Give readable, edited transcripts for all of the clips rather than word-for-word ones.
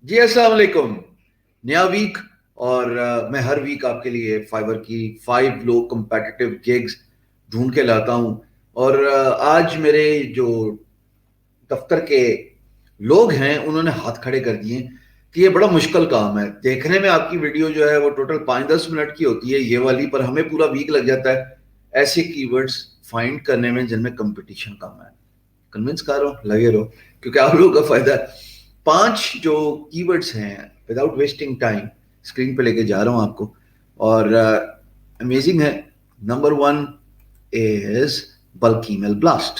جی السلام علیکم. نیا ویک اور میں ہر ویک آپ کے لیے فائبر کی 5 لو کمپیٹیٹیو گیگز ڈھونڈ کے لاتا ہوں. اور آج میرے جو دفتر کے لوگ ہیں انہوں نے ہاتھ کھڑے کر دیے کہ یہ بڑا مشکل کام ہے. دیکھنے میں آپ کی ویڈیو جو ہے وہ ٹوٹل 5-10 منٹ کی ہوتی ہے یہ والی, پر ہمیں پورا ویک لگ جاتا ہے ایسے کی ورڈز فائنڈ کرنے میں جن میں کمپٹیشن کم ہے. کنونس کر رہا ہوں, لگے رہو کیونکہ آپ لوگوں کا فائدہ ہے. 5 جو کی ورڈز ہیں وداؤٹ ویسٹنگ ٹائم اسکرین پہ لے کے جا رہا ہوں آپ کو, اور امیزنگ ہے. نمبر 1 از بلک ای میل بلاسٹ.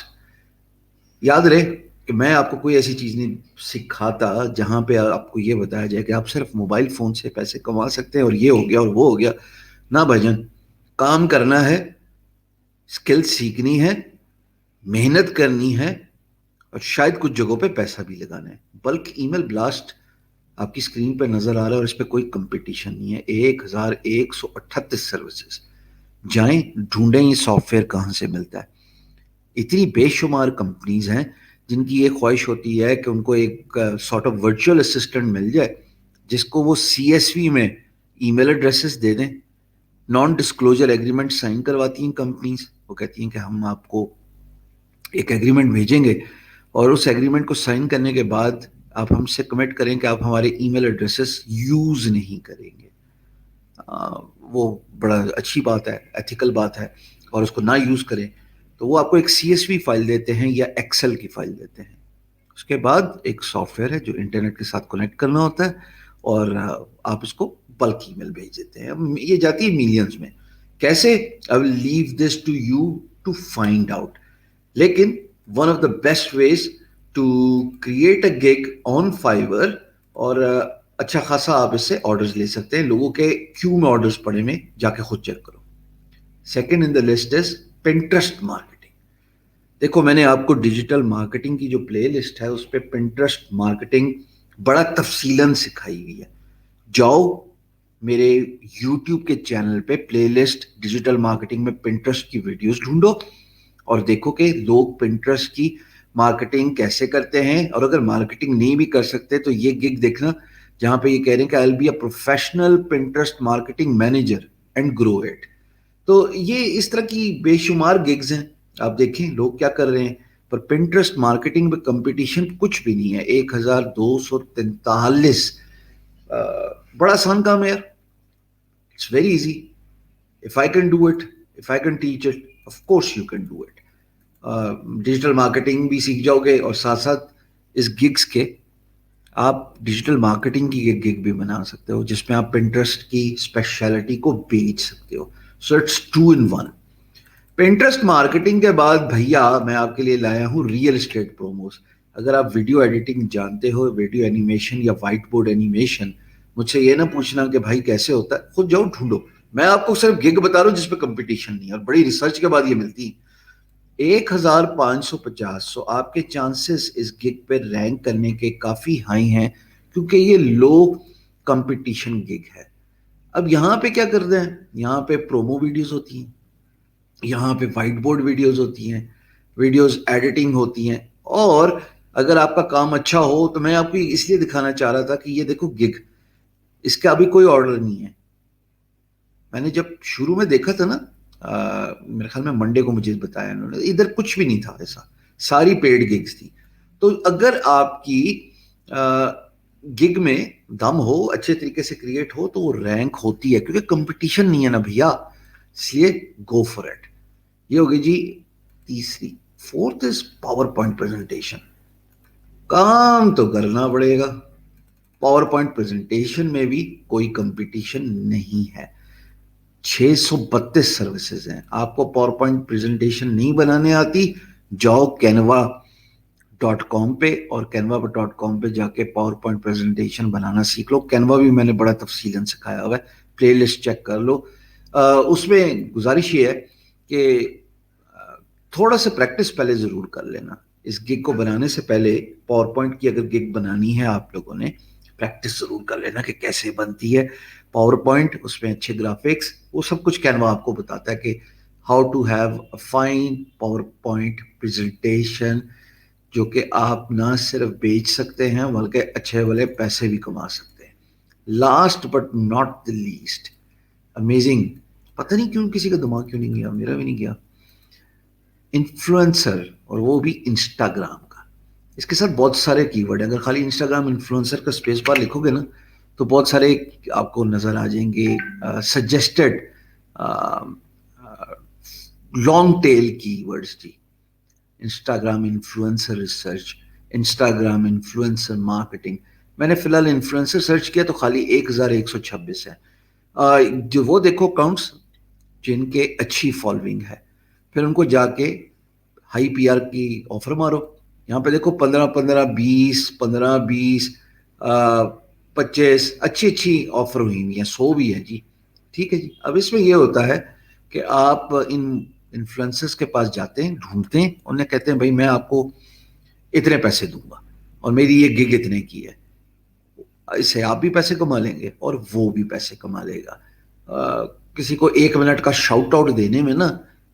یاد رہے کہ میں آپ کو کوئی ایسی چیز نہیں سکھاتا جہاں پہ آپ کو یہ بتایا جائے کہ آپ صرف موبائل فون سے پیسے کما سکتے ہیں اور یہ ہو گیا اور وہ ہو گیا. نہ بھجن, کام کرنا ہے, اسکل سیکھنی ہے, محنت کرنی ہے, اور شاید کچھ جگہوں پہ پیسہ بھی لگانا ہے. بلک ای میل بلاسٹ آپ کی اسکرین پہ نظر آ رہا ہے اور اس پہ کوئی کمپٹیشن نہیں ہے. 1138 سروسز. جائیں ڈھونڈیں یہ سافٹ ویئر کہاں سے ملتا ہے. اتنی بے شمار کمپنیز ہیں جن کی یہ خواہش ہوتی ہے کہ ان کو ایک سارٹ آف ورچوئل اسسٹنٹ مل جائے جس کو وہ CSV میں ای میل ایڈریسز دے دیں. نان ڈسکلوجر ایگریمنٹ سائن کرواتی ہیں کمپنیز. وہ کہتی ہیں کہ ہم آپ کو ایک ایگریمنٹ بھیجیں گے اور اس ایگریمنٹ کو سائن کرنے کے بعد آپ ہم سے کمٹ کریں کہ آپ ہمارے ای میل ایڈریسز یوز نہیں کریں گے. وہ بڑا اچھی بات ہے, ایتھیکل بات ہے, اور اس کو نہ یوز کریں تو وہ آپ کو ایک CSV فائل دیتے ہیں یا ایکسل کی فائل دیتے ہیں. اس کے بعد ایک سافٹ ویئر ہے جو انٹرنیٹ کے ساتھ کنیکٹ کرنا ہوتا ہے اور آپ اس کو بلک ای میل بھیج دیتے ہیں. یہ جاتی ہے ملینز میں. کیسے؟ I will leave this to you to find out. لیکن one of the best ways to create a gig on Fiverr, اور اچھا خاصا آپ اس سے آرڈرز لے سکتے ہیں. لوگوں کے کیوں میں آرڈرز پڑے میں جا کے خود چیک کرو. Second in the list is Pinterest marketing. دیکھو میں نے آپ کو ڈیجیٹل مارکیٹنگ کی جو پلے لسٹ ہے اس پہ پنٹرسٹ مارکیٹنگ بڑا تفصیلاً سکھائی ہوئی ہے. جاؤ میرے یوٹیوب کے چینل پہ پلے لسٹ ڈیجیٹل مارکیٹنگ میں پنٹرسٹ کی ویڈیوز ڈھونڈو اور دیکھو کہ لوگ پنٹرسٹ کی مارکیٹنگ کیسے کرتے ہیں. اور اگر مارکیٹنگ نہیں بھی کر سکتے تو یہ گگ دیکھنا جہاں پہ یہ کہہ رہے ہیں کہ I'll be a professional Pinterest marketing manager and grow it. تو یہ اس طرح کی بے شمار گگز ہیں. آپ دیکھیں لوگ کیا کر رہے ہیں, پر پنٹرسٹ مارکیٹنگ میں کمپٹیشن کچھ بھی نہیں ہے. 1243. بڑا آسان کام ہے یار. It's very easy. If I can do it, if I can teach it, of course you can do it. Digital marketing بھی سیکھ جاؤ گے اور ساتھ ساتھ اس گگس کے آپ ڈیجیٹل مارکیٹنگ کی ایک گگ بھی بنا سکتے ہو جس میں آپ پنٹرسٹ کی اسپیشلٹی کو بیچ سکتے ہو. So it's 2 in 1. Pinterest marketing کے بعد بھیا میں آپ کے لیے لایا ہوں ریئل اسٹیٹ پروموز. اگر آپ ویڈیو ایڈیٹنگ جانتے ہو, ویڈیو اینیمیشن یا وائٹ بورڈ اینیمیشن, مجھ سے یہ نہ پوچھنا کہ بھائی کیسے ہوتا ہے, خود جاؤ ڈھونڈو. میں آپ کو صرف گگ بتا رہا ہوں جس پہ کمپٹیشن نہیں ہے اور بڑی ریسرچ کے بعد یہ ملتی ہے. 1550. سو آپ کے چانسز اس گگ پہ رینک کرنے کے کافی ہائی ہیں کیونکہ یہ لو کمپٹیشن گگ ہے. اب یہاں پہ کیا کرتے ہیں, یہاں پہ پرومو ویڈیوز ہوتی ہیں, یہاں پہ وائٹ بورڈ ویڈیوز ہوتی ہیں, ویڈیوز ایڈیٹنگ ہوتی ہیں. اور اگر آپ کا کام اچھا ہو تو میں آپ کو اس لیے دکھانا چاہ رہا تھا کہ یہ دیکھو گگ, اس کا ابھی کوئی آرڈر نہیں ہے. میں نے جب شروع میں دیکھا تھا نا, میرے خیال میں منڈے کو مجھے بتایا انہوں نے, ادھر کچھ بھی نہیں تھا ایسا, ساری پیڈ گگز تھی. تو اگر آپ کی گگ میں دم ہو, اچھے طریقے سے کریٹ ہو, تو وہ رینک ہوتی ہے کیونکہ کمپٹیشن نہیں ہے نا بھیا, اس لیے گو فار اٹ. یہ ہوگی جی تیسری. 4th is PowerPoint presentation. کام تو کرنا پڑے گا. پاور پوائنٹ پریزنٹیشن میں بھی کوئی کمپٹیشن نہیں ہے. 632 سروسز ہیں. آپ کو پاور پوائنٹ پریزنٹیشن نہیں بنانے آتی, جاؤ canva.com پہ, اور canva.com پہ جا کے پاور پوائنٹ پریزنٹیشن بنانا سیکھ لو. canva بھی میں نے بڑا تفصیلاً سکھایا ہوا ہے, پلے لسٹ چیک کر لو. اس میں گزارش یہ ہے کہ تھوڑا سا پریکٹس پہلے ضرور کر لینا. اس گگ کو بنانے سے پہلے پاور پوائنٹ کی اگر گگ بنانی ہے آپ لوگوں نے, پریکٹس ضرور کر لینا کہ کیسے بنتی ہے پاور پوائنٹ. اس میں اچھے گرافکس, وہ سب کچھ کینوا آپ کو بتاتا ہے کہ how to have a fine PowerPoint presentation جو کہ آپ نہ صرف بیچ سکتے ہیں بلکہ اچھے والے پیسے بھی کما سکتے ہیں. Last but not the least, amazing, پتہ نہیں کیوں کسی کا دماغ کیوں نہیں گیا، میرا بھی نہیں گیا، انفلوئنسر، اور وہ بھی انسٹاگرام کا. اس کے ساتھ بہت سارے کی ورڈ ہیں، اگر خالی انسٹاگرام انفلوئنسر کا اسپیس بار لکھو گے نا تو بہت سارے آپ کو نظر آ جائیں گے suggested long tail keywords. جی، Instagram influencer research, Instagram influencer marketing. میں نے فی الحال انفلوئنسر سرچ کیا تو خالی 1126 ہے. جو وہ دیکھو اکاؤنٹس جن کے اچھی فالوئنگ ہے، پھر ان کو جا کے ہائی پی آر کی آفر مارو. یہاں پہ دیکھو 15 20 15 20 25 اچھی آفر ہوئی ہوئی ہیں، 100 بھی ہے جی. ٹھیک ہے جی. اب اس میں یہ ہوتا ہے کہ آپ ان انفلوئنسرز کے پاس جاتے ہیں، ڈھونڈتے ہیں، انہیں کہتے ہیں بھائی میں آپ کو اتنے پیسے دوں گا اور میری یہ گگ اتنے کی ہے. اس سے آپ بھی پیسے کما لیں گے اور وہ بھی پیسے کما لے گا. کسی کو 1 منٹ کا شاؤٹ آؤٹ دینے میں نا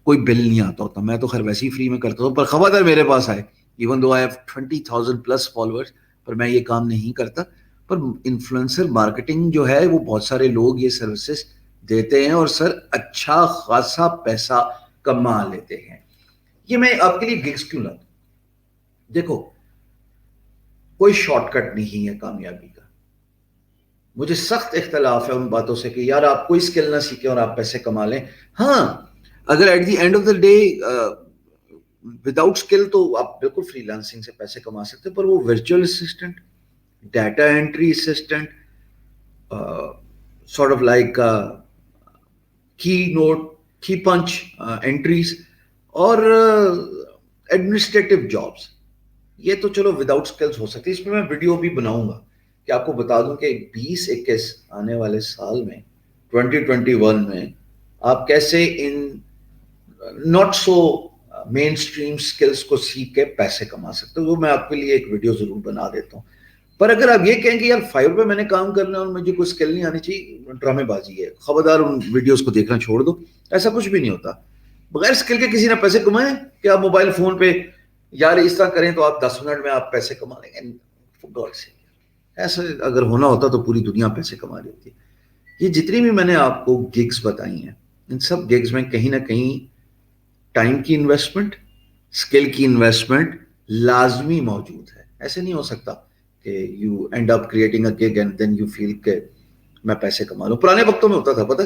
کوئی بل نہیں آتا ہوتا، میں تو خیر ویسے ہی فری میں کرتا ہوں، پر خبردار میرے پاس آئے، even though I have 20,000+ followers, پر میں یہ کام نہیں کرتا. پر انفلوئنسر مارکیٹنگ جو ہے وہ بہت سارے لوگ یہ سروسز دیتے ہیں اور سر اچھا خاصا پیسہ کما لیتے ہیں. یہ میں آپ کے لیے گگز کیوں لاتا ہوں؟ دیکھو کوئی شارٹ کٹ نہیں ہے کامیابی کا. مجھے سخت اختلاف ہے ان باتوں سے کہ یار آپ کوئی اسکل نہ سیکھیں اور آپ پیسے کما لیں. ہاں، اگر at the end of the day without skill تو آپ بالکل فری لانسنگ سے پیسے کما سکتے ہیں، پر وہ virtual assistant, data entry assistant, sort of like کی نوٹ، کی پنچ انٹریز اور ایڈمنسٹریٹو جابس، یہ تو چلو وداؤٹ اسکلز ہو سکتی ہے. اس پہ میں ویڈیو بھی بناؤں گا کہ آپ کو بتا دوں کہ 2021 آنے والے سال میں 2021 میں آپ کیسے in not so mainstream skills کو سیکھ کے پیسے کما سکتے ہو. وہ میں آپ کے لیے ایک ویڈیو ضرور بنا دیتا ہوں. پر اگر آپ یہ کہیں کہ یار 5 روپے میں نے کام کرنا اور مجھے کوئی اسکل نہیں آنی چاہیے، ڈرامے بازی ہے، خبردار ان ویڈیوز کو دیکھنا چھوڑ دو. ایسا کچھ بھی نہیں ہوتا. بغیر اسکل کے کسی نے پیسے کمائے کہ آپ موبائل فون پہ یار اس طرح کریں تو آپ 10 منٹ میں آپ پیسے کما لیں گے؟ ایسا اگر ہونا ہوتا تو پوری دنیا پیسے کما لیتی. یہ جتنی بھی میں نے آپ کو گگز بتائی ہیں، ان سب گگز میں کہیں نہ کہیں ٹائم کی انویسٹمنٹ، اسکل کی انویسٹمنٹ لازمی موجود ہے. ایسے نہیں ہو سکتا کہ you end up creating a gig and then you feel کہ میں پیسے کما لوں. پرانے وقتوں میں ہوتا تھا، پتہ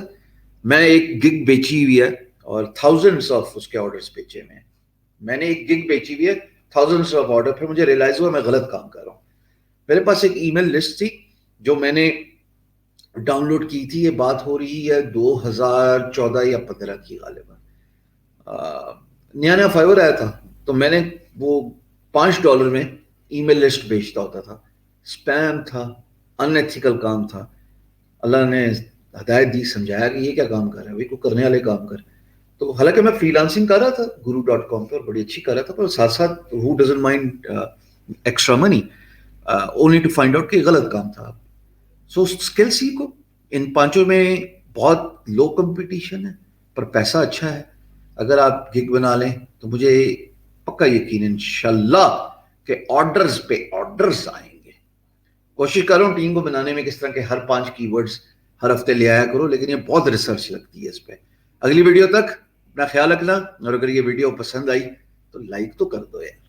میں ایک گگ بیچی ہوئی ہے اور تھاؤزنڈس آف اس کے آرڈرز بیچے ہوئے ہیں. میں نے ایک گگ بیچی ہوئی ہے، تھاؤزنڈس آف آرڈر، پھر مجھے ریلائز ہوا میں غلط کام کر رہا ہوں. میرے پاس ایک ای میل لسٹ تھی جو میں نے ڈاؤن لوڈ کی تھی. یہ بات ہو رہی ہے 2014 یا 15 کی غالباً. نیا فائیور آیا تھا تو میں نے وہ $5 میں ای میل لسٹ بیچتا ہوتا تھا. اسپیم تھا، ان ایتھیکل کام تھا. اللہ نے ہدایت دی، سمجھایا کہ یہ کیا کام کر رہا ہے، کوئی کرنے والے کام کر. تو حالانکہ میں فری لانسنگ کر رہا تھا guru.com پہ اور بڑی اچھی کر رہا تھا، پر ساتھ ساتھ who doesn't mind extra money only to find out کہ غلط کام تھا. سو اسکل سیکھو. ان 5 میں بہت لو کمپٹیشن ہے پر پیسہ اچھا ہے. اگر آپ گگ بنا لیں تو مجھے پکا یقین ہے انشاءاللہ کہ آرڈرز پہ آرڈرز آئیں گے. کوشش کر رہا ہوں ٹیم کو بنانے میں کس طرح کے ہر 5 کی ورڈز ہر ہفتے لے آیا کرو، لیکن یہ بہت ریسرچ لگتی ہے اس پہ. اگلی ویڈیو تک اپنا خیال رکھنا، اور اگر یہ ویڈیو پسند آئی تو لائک تو کر دو یار.